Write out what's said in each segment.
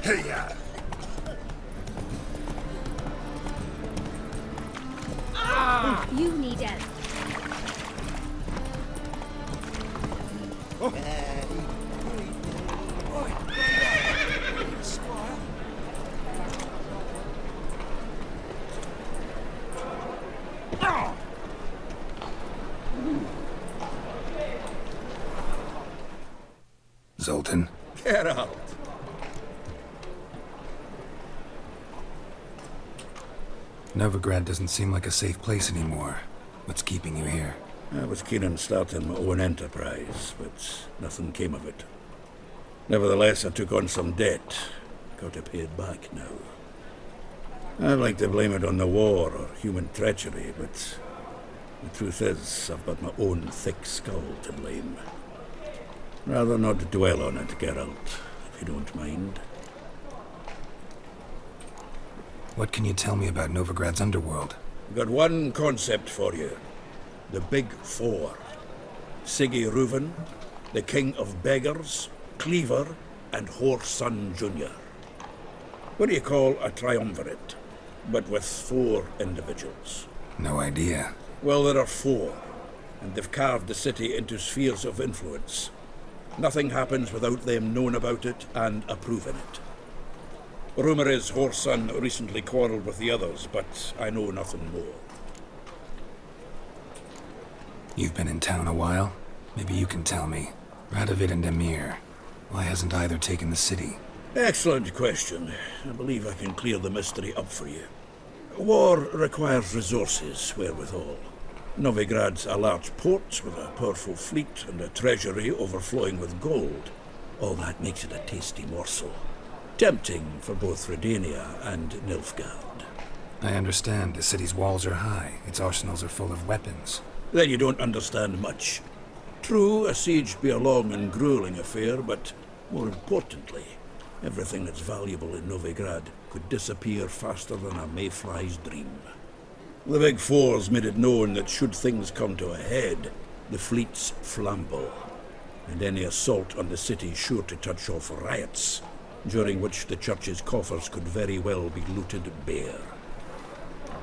Hey-ya! You need help. Zoltan? Get out. Novigrad doesn't seem like a safe place anymore. What's keeping you here? I was keen on starting my own enterprise, but nothing came of it. Nevertheless, I took on some debt. Got to pay it back now. I'd like to blame it on the war or human treachery, but the truth is, I've got my own thick skull to blame. Rather not dwell on it, Geralt, if you don't mind. What can you tell me about Novigrad's underworld? Got one concept for you. The Big Four. Siggy Reuven, the King of Beggars, Cleaver, and Whoreson Jr. What do you call a triumvirate, but with 4 individuals? No idea. Well, there are 4, and they've carved the city into spheres of influence. Nothing happens without them knowing about it and approving it. Rumour is Whoreson recently quarrelled with the others, but I know nothing more. You've been in town a while? Maybe you can tell me. Radovid and Emir. Why hasn't either taken the city? Excellent question. I believe I can clear the mystery up for you. War requires resources wherewithal. Novigrad's a large port with a powerful fleet and a treasury overflowing with gold. All that makes it a tasty morsel. Tempting for both Redania and Nilfgaard. I understand. The city's walls are high. Its arsenals are full of weapons. Then you don't understand much. True, a siege be a long and grueling affair, but more importantly, everything that's valuable in Novigrad could disappear faster than a mayfly's dream. The Big Four's made it known that should things come to a head, the fleet's flammable, and any assault on the city sure to touch off riots, during which the church's coffers could very well be looted bare.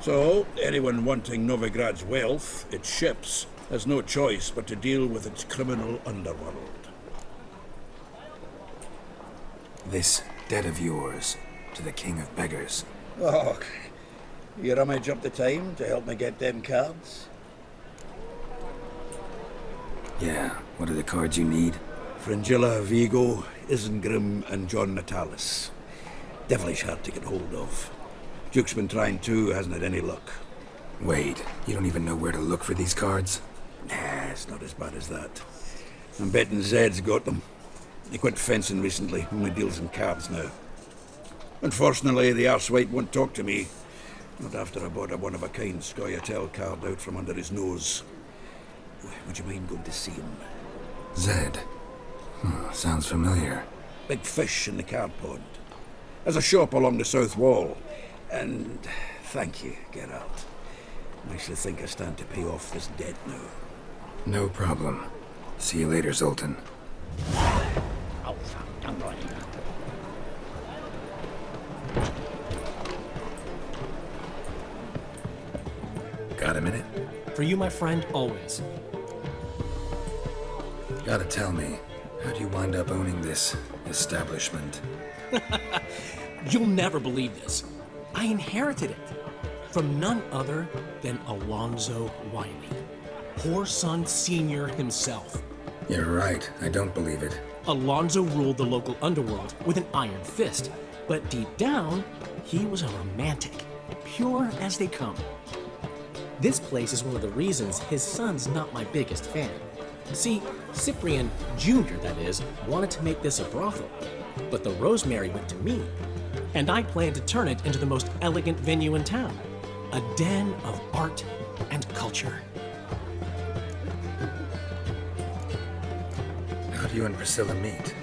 So, anyone wanting Novigrad's wealth, its ships, has no choice but to deal with its criminal underworld. This debt of yours to the King of Beggars. Oh, you rummage up the time to help me get them cards? Yeah, what are the cards you need? Fringilla, Vigo, Isengrim, and John Natalis. Devilish hard to get hold of. Duke's been trying too, hasn't had any luck. Wait, you don't even know where to look for these cards? Nah, it's not as bad as that. I'm betting Zed's got them. He quit fencing recently, only deals in cards now. Unfortunately, the arsewite won't talk to me. Not after I bought a one-of-a-kind Scoia'tael card out from under his nose. Would you mind going to see him? Zed. Sounds familiar. Big fish in the card pond. There's a shop along the south wall. And thank you, Geralt. I actually think I stand to pay off this debt now. No problem. See you later, Zoltan. Got a minute? For you, my friend, always. Gotta tell me, how'd you wind up owning this establishment? You'll never believe this. I inherited it from none other than Alonzo Wiley, Whoreson Sr. himself. You're right, I don't believe it. Alonzo ruled the local underworld with an iron fist, but deep down, he was a romantic, pure as they come. This place is one of the reasons his son's not my biggest fan. See, Cyprian Jr., that is, wanted to make this a brothel, but the Rosemary went to me, and I planned to turn it into the most elegant venue in town, a den of art and culture. How do you and Priscilla meet?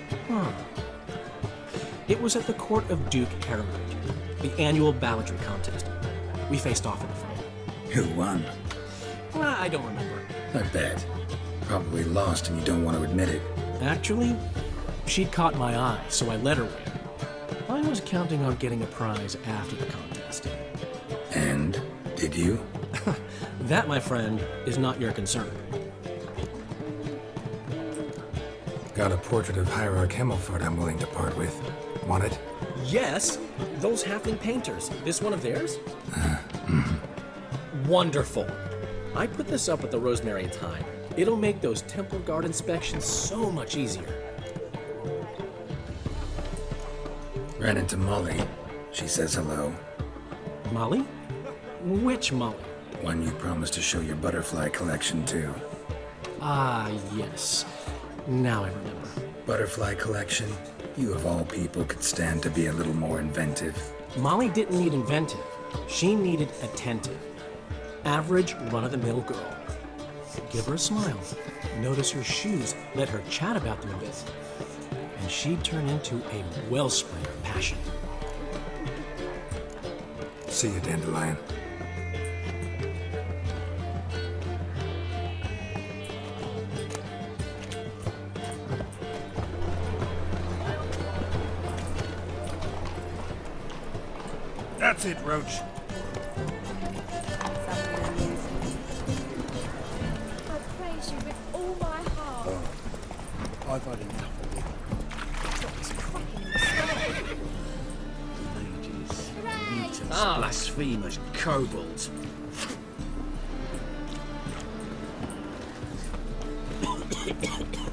It was at the court of Duke Heremberg, the annual balladry contest. We faced off in the final. Who won? I don't remember. I bet. Probably lost and you don't want to admit it. Actually, she'd caught my eye, so I let her win. I was counting on getting a prize after the contest. And did you? That, my friend, is not your concern. Got a portrait of Hierarch Himmelfart I'm willing to part with. Want it? Yes, those halfling painters. This one of theirs? Wonderful. I put this up with the Rosemary and Thyme. It'll make those temple guard inspections so much easier. Ran into Molly. She says hello. Molly? Which Molly? One you promised to show your butterfly collection to. Ah, yes. Now I remember. Butterfly collection? You of all people could stand to be a little more inventive. Molly didn't need inventive. She needed attentive. Average, run-of-the-mill girl. Give her a smile. Notice her shoes. Let her chat about them a bit. And she'd turn into a wellspring of passion. See you, Dandelion. That's it, Roach. I praise you with all my heart. I've had enough of it. It's cracking in the sky. Mages, Hooray! mutants, blasphemers, kobolds. Wanna dip your dingle?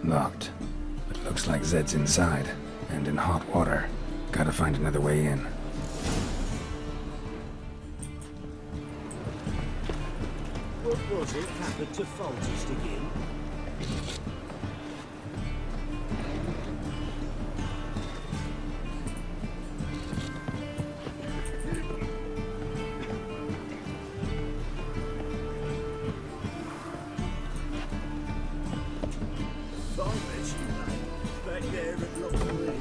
Locked. But looks like Zed's inside. And in hot water. Gotta find another way in. What was it happened to Foltest again? Back there at Lockwood.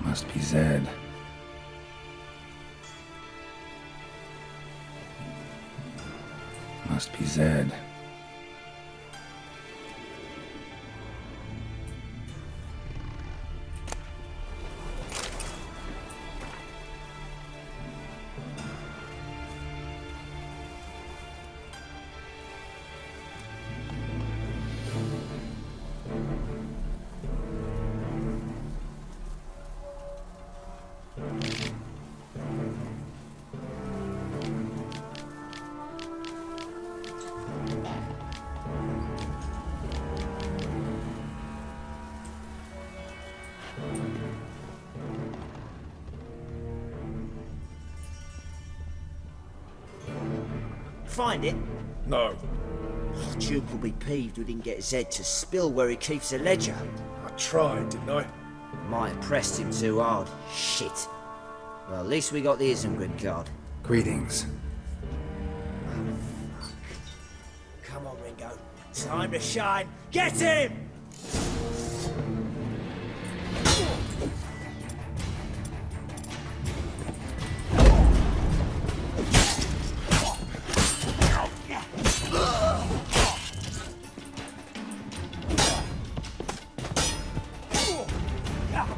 Must be Zed. Must be Zed. Find it? No. Duke will be peeved we didn't get Zed to spill where he keeps the ledger. I tried, didn't I? Might have pressed him too hard. Shit. Well, at least we got the Isengrim card. Greetings. Come on, Ringo. Time to shine. Get him!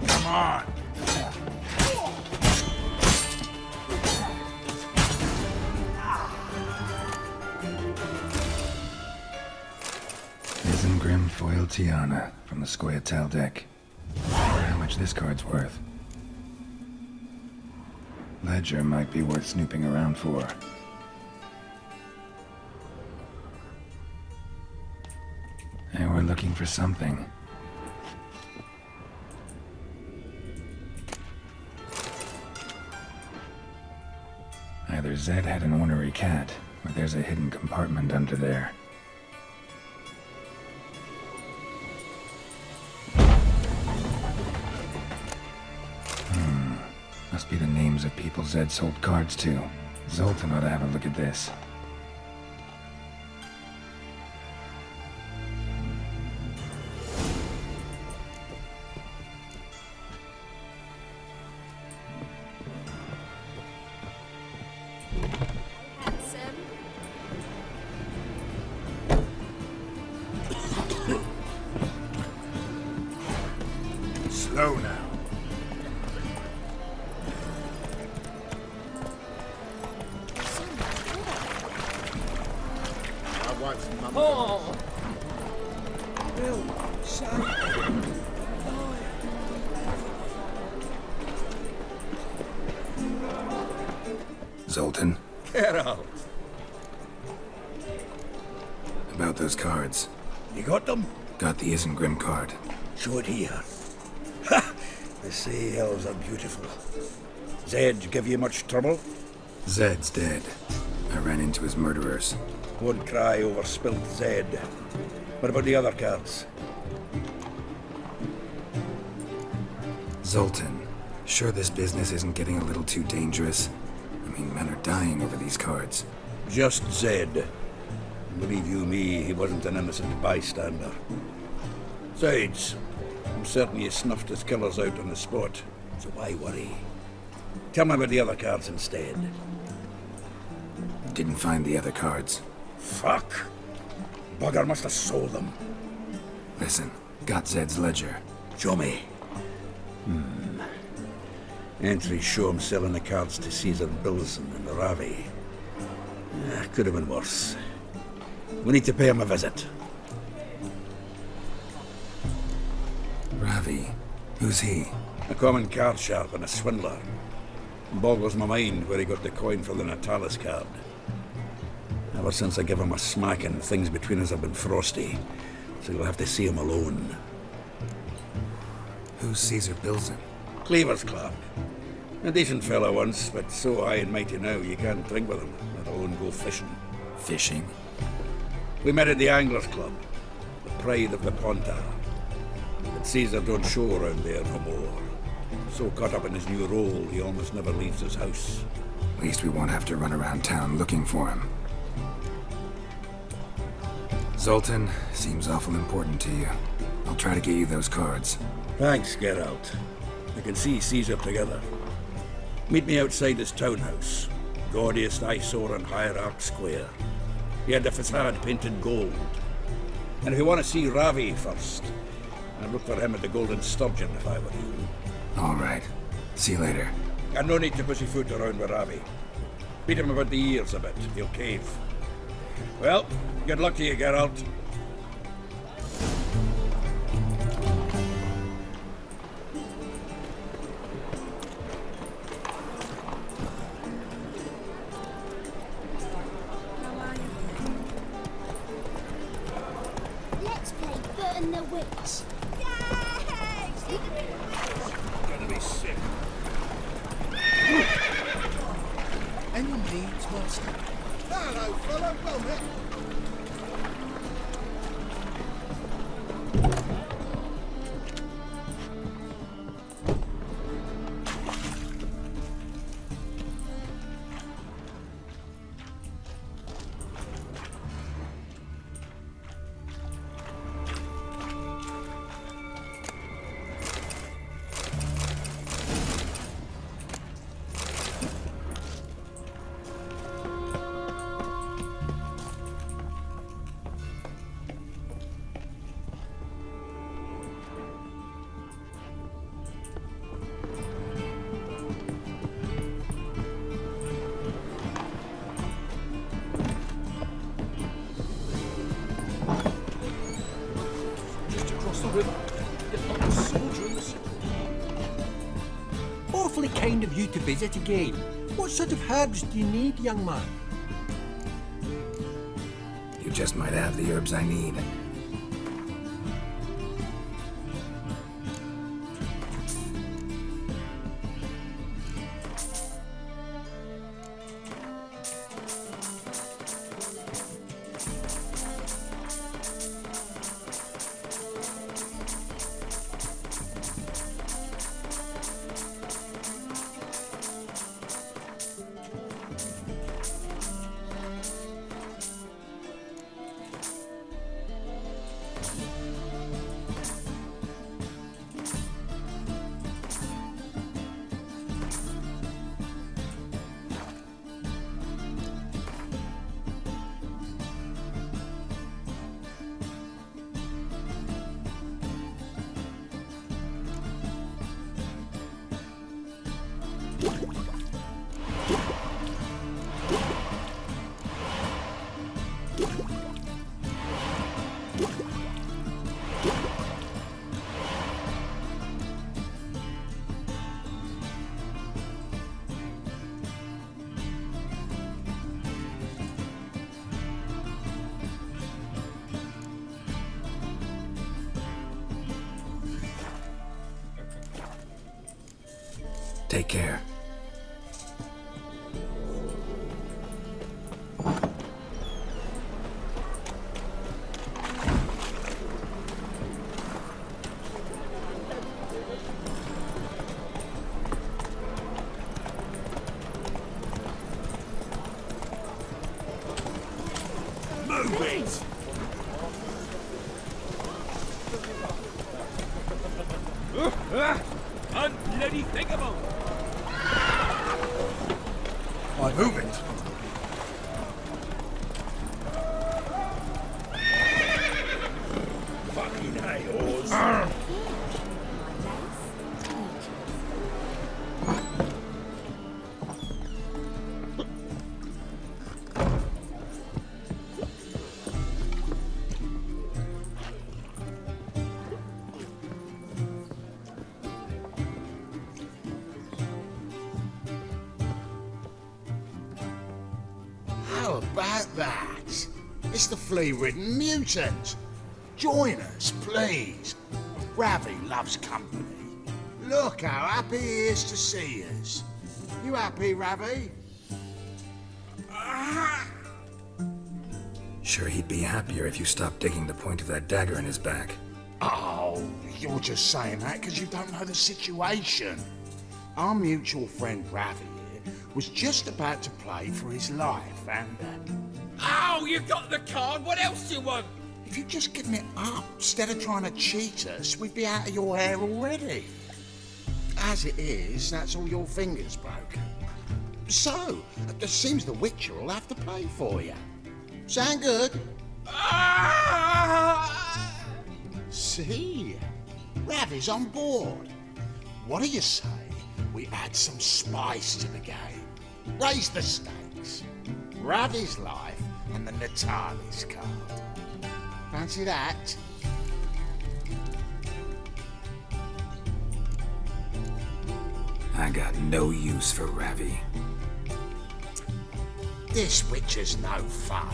Come on. Isengrim foil Tiana from the Scoia'tael deck. Wonder how much this card's worth. Ledger might be worth snooping around for. Hey, we're looking for something. Either Zed had an ornery cat, or there's a hidden compartment under there. Must be the names of people Zed sold cards to. Zoltan ought to have a look at this. Slow now. My wife's mum. Oh! Zoltan, Get out. about those cards. You got them? Got the Isengrim card. Show it here. Ha! They say elves are beautiful. Zed give you much trouble? Zed's dead. I ran into his murderers. Won't cry over spilt Zed. What about the other cards? Zoltan, sure this business isn't getting a little too dangerous? I mean, men are dying over these cards. Just Zed. Believe you me, he wasn't an innocent bystander. Besides, I'm certain you snuffed his killers out on the spot, so why worry? Tell me about the other cards instead. Didn't find the other cards. Fuck! Bugger must have sold them. Listen, got Zed's ledger. Show me. Entries show him selling the cards to Caesar Bilson and Ravi. Could have been worse. We need to pay him a visit. Ravi? Who's he? A common card sharp and a swindler. Boggles my mind where he got the coin for the Natalis card. Ever since I gave him a smacking, things between us have been frosty, so you'll have to see him alone. Who's Caesar Bilson? Cleaver's clerk. A decent fellow once, but so high and mighty now you can't drink with him, let alone go fishing. Fishing? We met at the Anglers Club, the pride of the Pontar. But Caesar don't show around there no more. So caught up in his new role, he almost never leaves his house. At least we won't have to run around town looking for him. Zoltan, seems awful important to you. I'll try to get you those cards. Thanks, Geralt. I can see Caesar together. Meet me outside his townhouse, gaudiest eyesore on Hierarch Square. He had the facade painted gold. And if you want to see Ravi first, I'd look for him at the Golden Sturgeon if I were you. All right. See you later. And no need to pussyfoot around with Ravi. Beat him about the ears a bit, he'll cave. Well, good luck to you, Geralt. Let's play Bert and the Witch. Yay! Gonna be sick. Any needs, master? Hello, fellow. Well met. Awfully kind of you to visit again. What sort of herbs do you need, young man? You just might have the herbs I need. Take care. Unbloody thinkable! I move it. Fucking hey-hos. How about that? It's the flea-ridden mutant. Join us, please. Ravi loves company. Look how happy he is to see us. You happy, Ravi? Sure, he'd be happier if you stopped digging the point of that dagger in his back. Oh, you're just saying that because you don't know the situation. Our mutual friend Ravi here was just about to play for his life, and Oh, you got the card! What else do you want? if you'd just given it up instead of trying to cheat us, we'd be out of your hair already. As it is, that's all your fingers broken. So, it seems the Witcher will have to pay for you. Sound good? See? Ravi's on board. What do you say we add some spice to the game? Raise the stakes. Ravi's life and the Natalis card. Fancy that? I got no use for Ravi. This Witcher's no fun.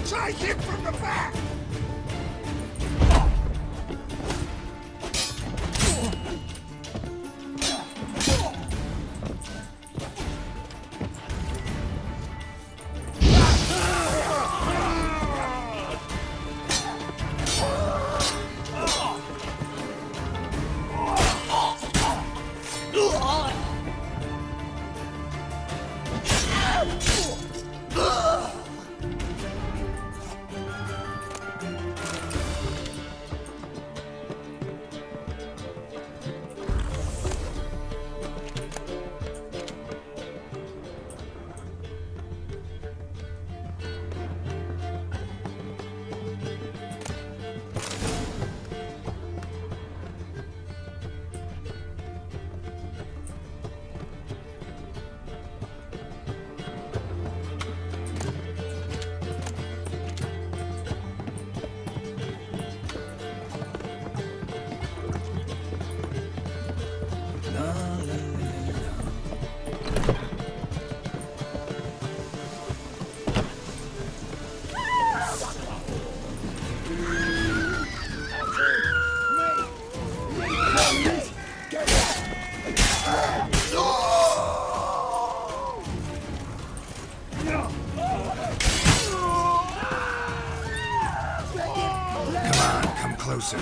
Take him from the back! Closer.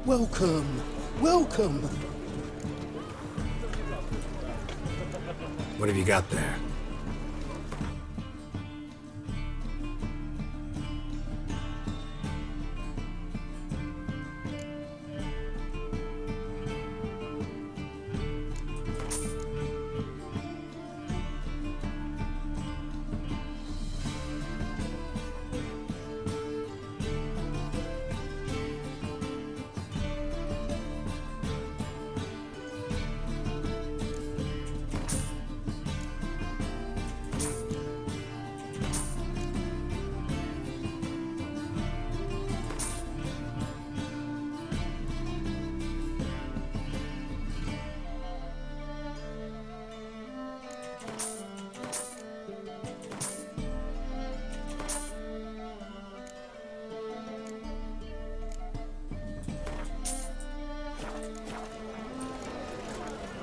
Welcome, welcome. What have you got there?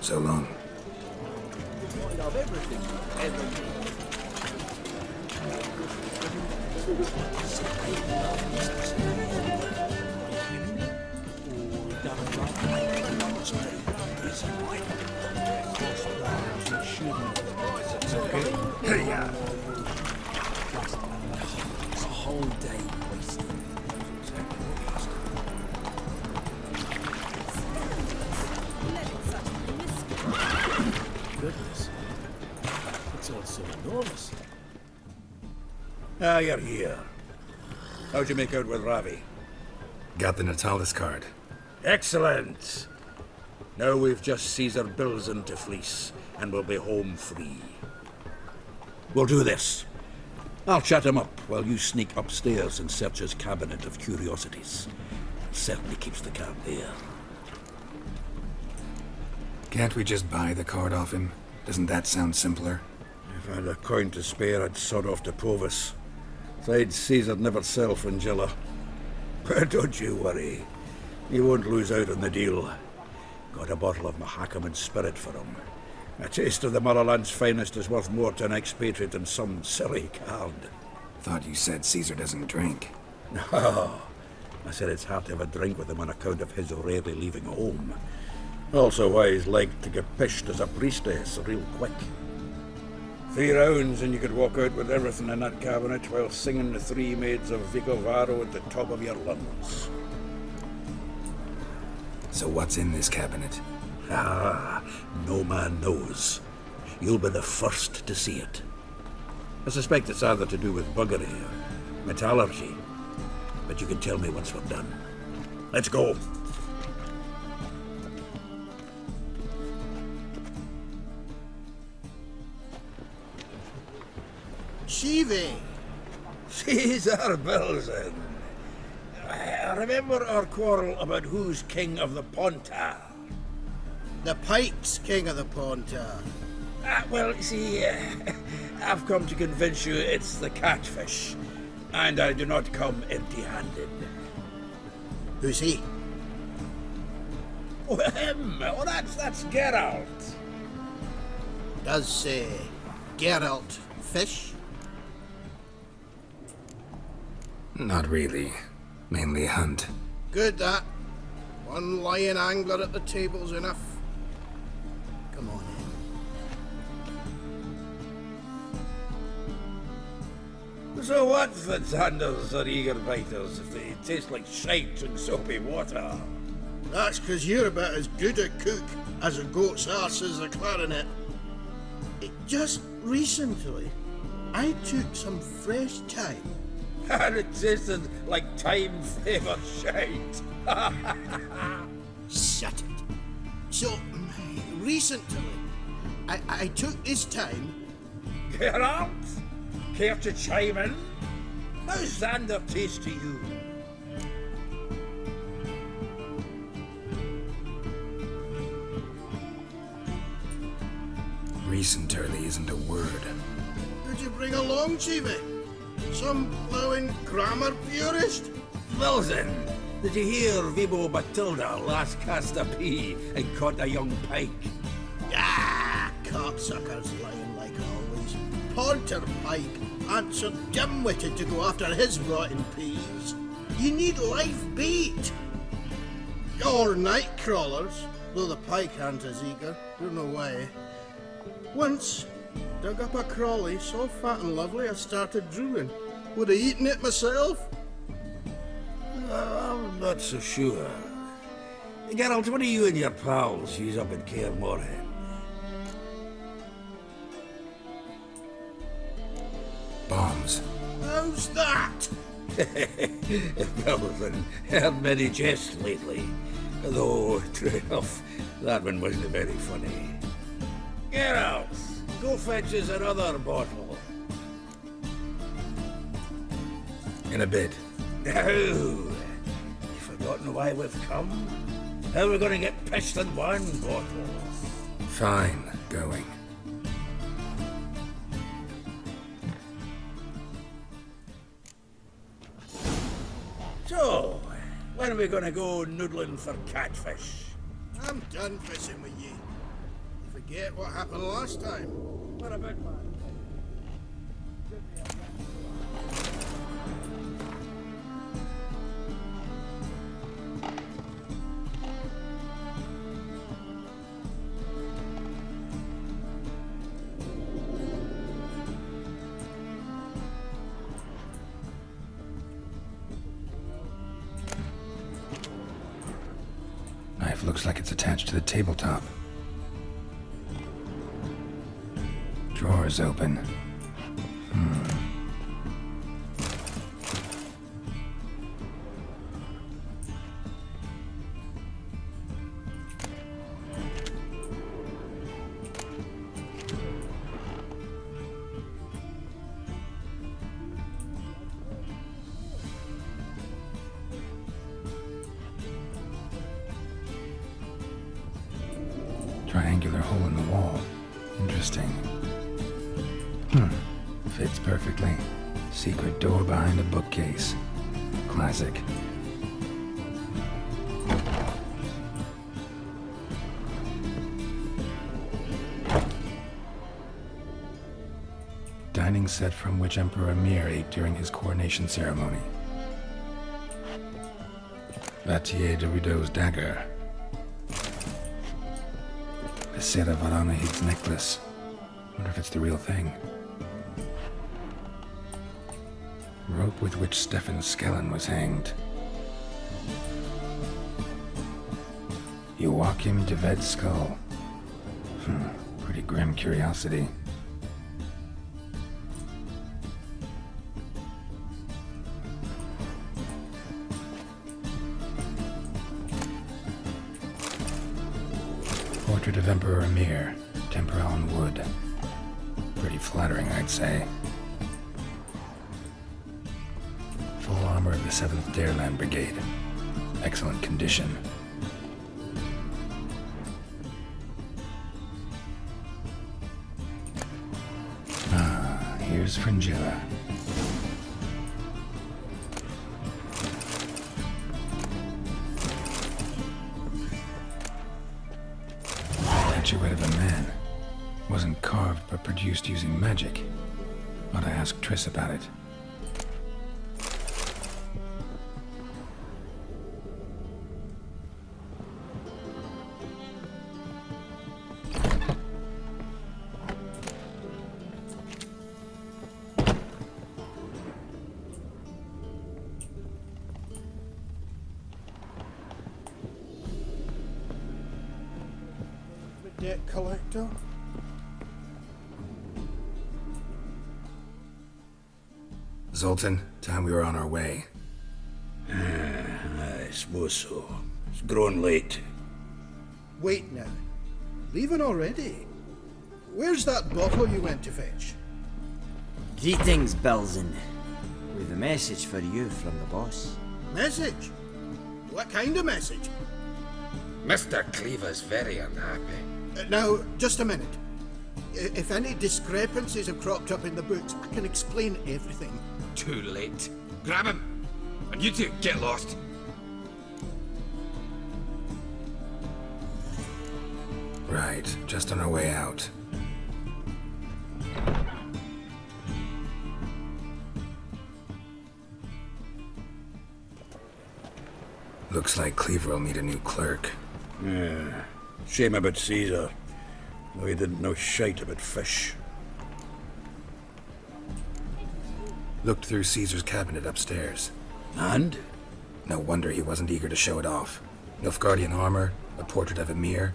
So long. Goodness. It's all so enormous. Ah, you're here. How'd you make out with Ravi? Got the Natalis card. Excellent! Now we've just Caesar Bilzen to fleece, and we'll be home free. We'll do this. I'll chat him up while you sneak upstairs and search his cabinet of curiosities. Certainly keeps the cat there. Can't we just buy the card off him? Doesn't that sound simpler? If I had a coin to spare, I'd sod off to Provis. Besides, Caesar'd never sell Fringilla. But don't you worry. He won't lose out on the deal. Got a bottle of Mahakaman spirit for him. A taste of the motherland's finest is worth more to an expatriate than some silly card. Thought you said Caesar doesn't drink. No. I said it's hard to have a drink with him on account of his rarely leaving home. Also why he's liked to get pished as a priestess real quick. 3 rounds and you could walk out with everything in that cabinet while singing the 3 maids of Vicovaro at the top of your lungs. So what's in this cabinet? Ah, no man knows. You'll be the first to see it. I suspect it's either to do with buggery or metallurgy. But you can tell me once we're done. Let's go. Shivi! Caesar Bilzen. I remember our quarrel about who's king of the Pontar. The Pike's king of the Pontar. Well, see, I've come to convince you it's the catfish. And I do not come empty-handed. Who's he? Oh, him! Oh, that's Geralt. Does say Geralt fish? Not really. Mainly hunt. Good that. One lion angler at the table's enough. Come on in. So what if the Zanders are eager biters if they taste like shite and soapy water? That's 'cause you're about as good a cook as a goat's arse is a clarinet. Just recently, I took some fresh thyme. And it tasted like time-flavoured shite. Shut it. So, recently, I took this thyme. Geralt, care to chime in? How's Xander taste to you? Recenterly isn't a word. Who'd you bring along, Chiefy? Some blowing grammar purist? Wilson, did you hear Vibo Batilda last cast a pea and caught a young pike? Ah, cocksuckers lying like always. Ponter Pike aren't so dim-witted to go after his rotten peas. You need live bait. Or night crawlers, though the pike aren't as eager. Don't know why. Once, dug up a crawly so fat and lovely I started drooling. Would have eaten it myself. I'm not so sure. Geralt, what do you and your pals use up in Kaer Morhen? Bombs. How's that? Wilson, heard many jests lately. Though, true enough, that one wasn't very funny. Geralt, go fetch us another bottle. In a bit. Now, you forgotten why we've come? How are we going to get pissed in one bottle? Fine. Going. So, when are we going to go noodling for catfish? I'm done fishing with you. forget what happened last time. What about man? Knife looks like it's attached to the tabletop. Drawers open. Triangular hole in the wall. Interesting. Fits perfectly. Secret door behind a bookcase. Classic. Dining set from which Emperor Emir ate during his coronation ceremony. Vatier de Rideau's dagger. The Sarah Varanahid's necklace. Wonder if it's the real thing. Rope with which Stefan Skellen was hanged. Joachim de Ved's skull. Pretty grim curiosity. Portrait of Emperor Emir, temporal in wood. Pretty flattering, I'd say. Full armor of the 7th Dareland Brigade. Excellent condition. Here's Fringilla. Statuette of a man. Wasn't carved, but produced using magic. Ought to ask Triss about it. Debt collector? Zoltan, time we were on our way. I suppose so. It's growing late. Wait now. Leaving already? Where's that bottle you went to fetch? Greetings, Belzen. We've a message for you from the boss. Message? What kind of message? Mr. Cleaver's very unhappy. Now, just a minute. If any discrepancies have cropped up in the books, I can explain everything. Too late. Grab him! And you two, get lost. Right, just on our way out. Looks like Cleaver will need a new clerk. Yeah. Shame about Caesar. Though he didn't know shite about fish. Looked through Caesar's cabinet upstairs. And? No wonder he wasn't eager to show it off. Nilfgaardian armor, a portrait of Emir,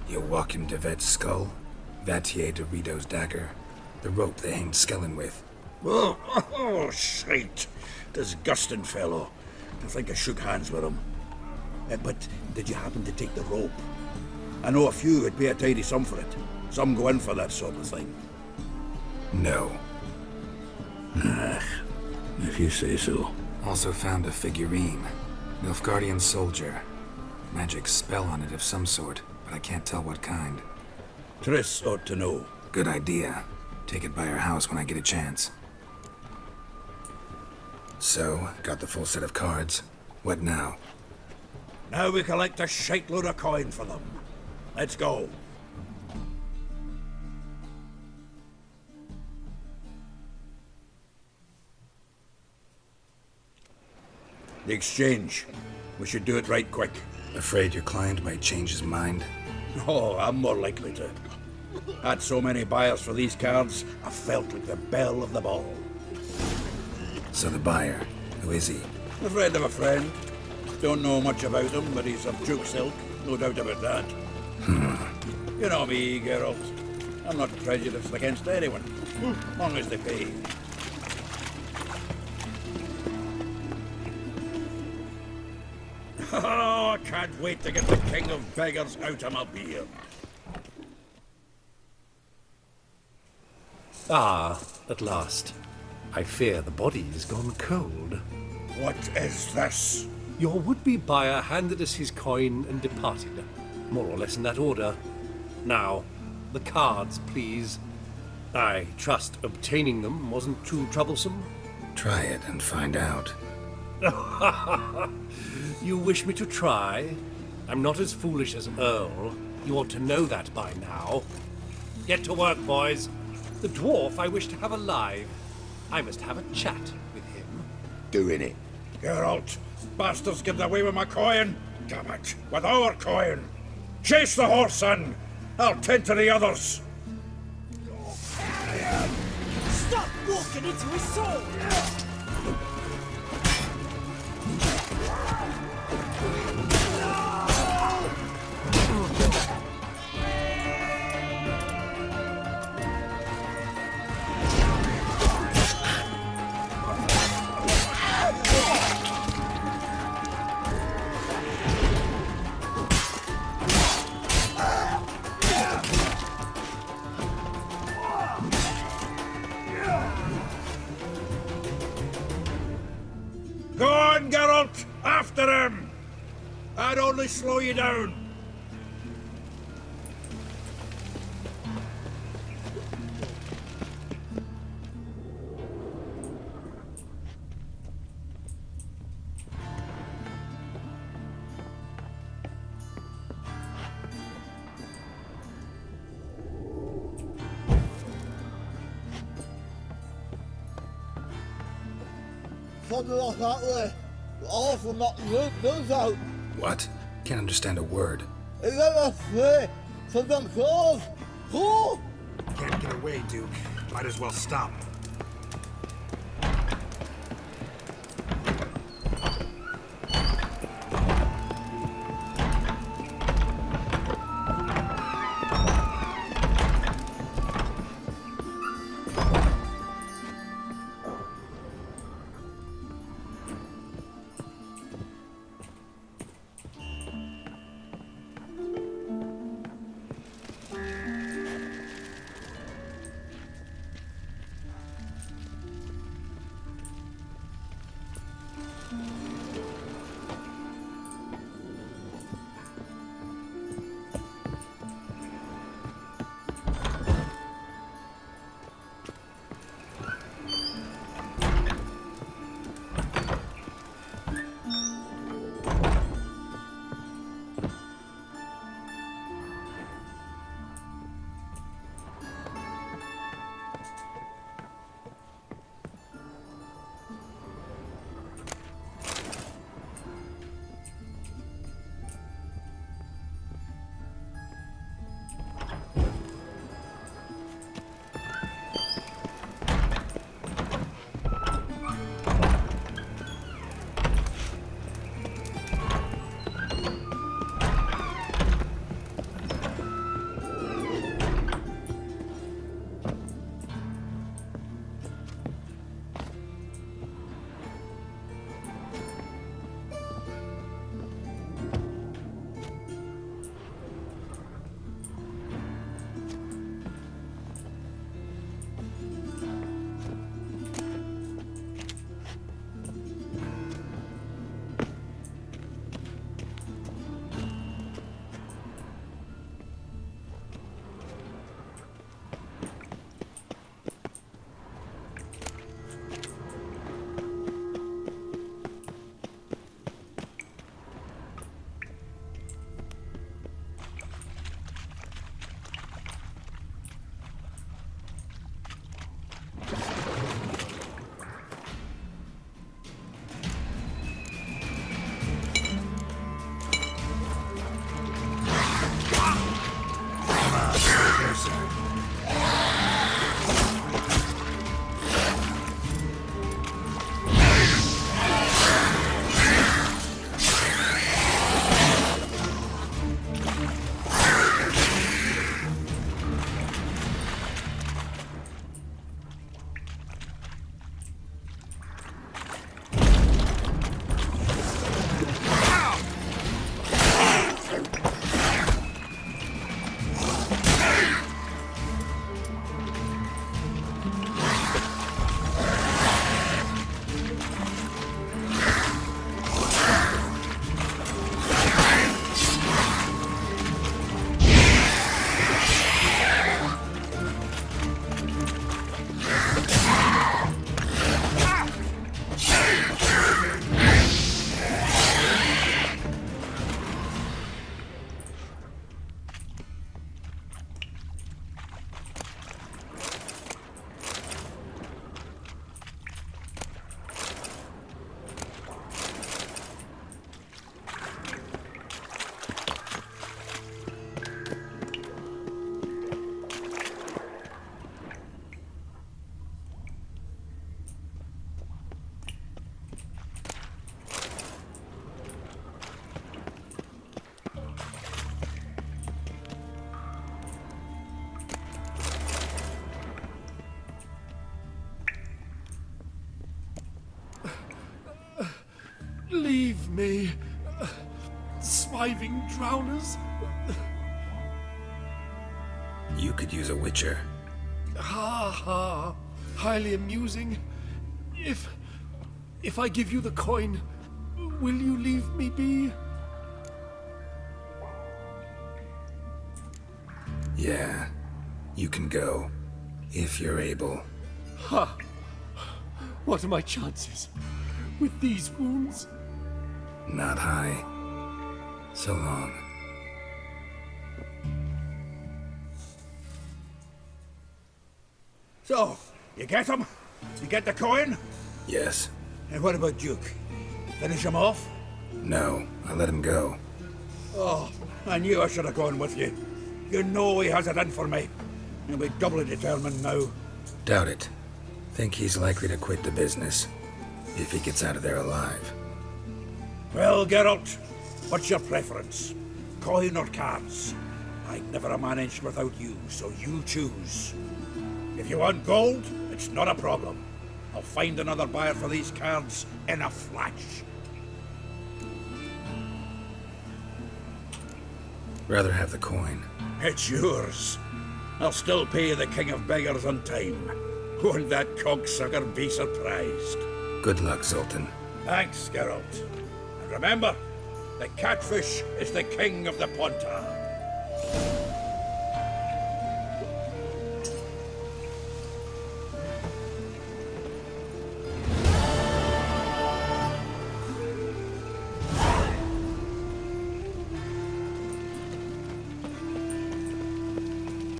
Joachim de Ved's skull, Vatier de Rideau's dagger, the rope they hanged Skellen with. Oh, shite. Disgusting fellow. I think I shook hands with him. But did you happen to take the rope? I know a few would pay a tidy sum for it. Some go in for that sort of thing. No. If you say so. Also found a figurine. Nilfgaardian soldier. Magic spell on it of some sort, but I can't tell what kind. Triss ought to know. Good idea. Take it by her house when I get a chance. So, got the full set of cards. What now? Now we collect a shite load of coin for them. Let's go. The exchange. We should do it right quick. Afraid your client might change his mind? Oh, I'm more likely to. Had so many buyers for these cards, I felt like the belle of the ball. So the buyer, who is he? A friend of a friend. Don't know much about him, but he's of Duke's ilk, no doubt about that. You know me, Geralt. I'm not prejudiced against anyone, as long as they pay. Oh, I can't wait to get the king of beggars out of my beard. Ah, at last. I fear the body's gone cold. What is this? Your would-be buyer handed us his coin and departed. More or less in that order. Now, the cards, please. I trust obtaining them wasn't too troublesome? Try it and find out. You wish me to try? I'm not as foolish as Earl. You ought to know that by now. Get to work, boys. The dwarf I wish to have alive. I must have a chat with him. Doing it. Geralt, bastards get away with my coin. Damn it, with our coin. Chase the horse in. I'll tend to the others. Stop walking into his soul! Go on, Geralt! After him! I'd only slow you down. Something like that way. Awful not those out. What? Can't understand a word. Is that a free for them clothes? Who? Can't get away, Duke. Might as well stop. me, smiving drowners. You could use a witcher. Ha ha, highly amusing. If I give you the coin, will you leave me be? Yeah, you can go, if you're able. Ha! What are my chances with these wounds? Not high. So long. So, you get him? You get the coin? Yes. And what about Duke? Finish him off? No, I let him go. Oh, I knew I should have gone with you. You know he has it in for me. He'll be doubly determined now. Doubt it. Think he's likely to quit the business, if he gets out of there alive. Well, Geralt, what's your preference? Coin or cards? I'd never have managed without you, so you choose. If you want gold, it's not a problem. I'll find another buyer for these cards in a flash. Rather have the coin. It's yours. I'll still pay the King of Beggars on time. Won't that cocksucker be surprised? Good luck, Zoltan. Thanks, Geralt. And remember, the catfish is the king of the Pontar.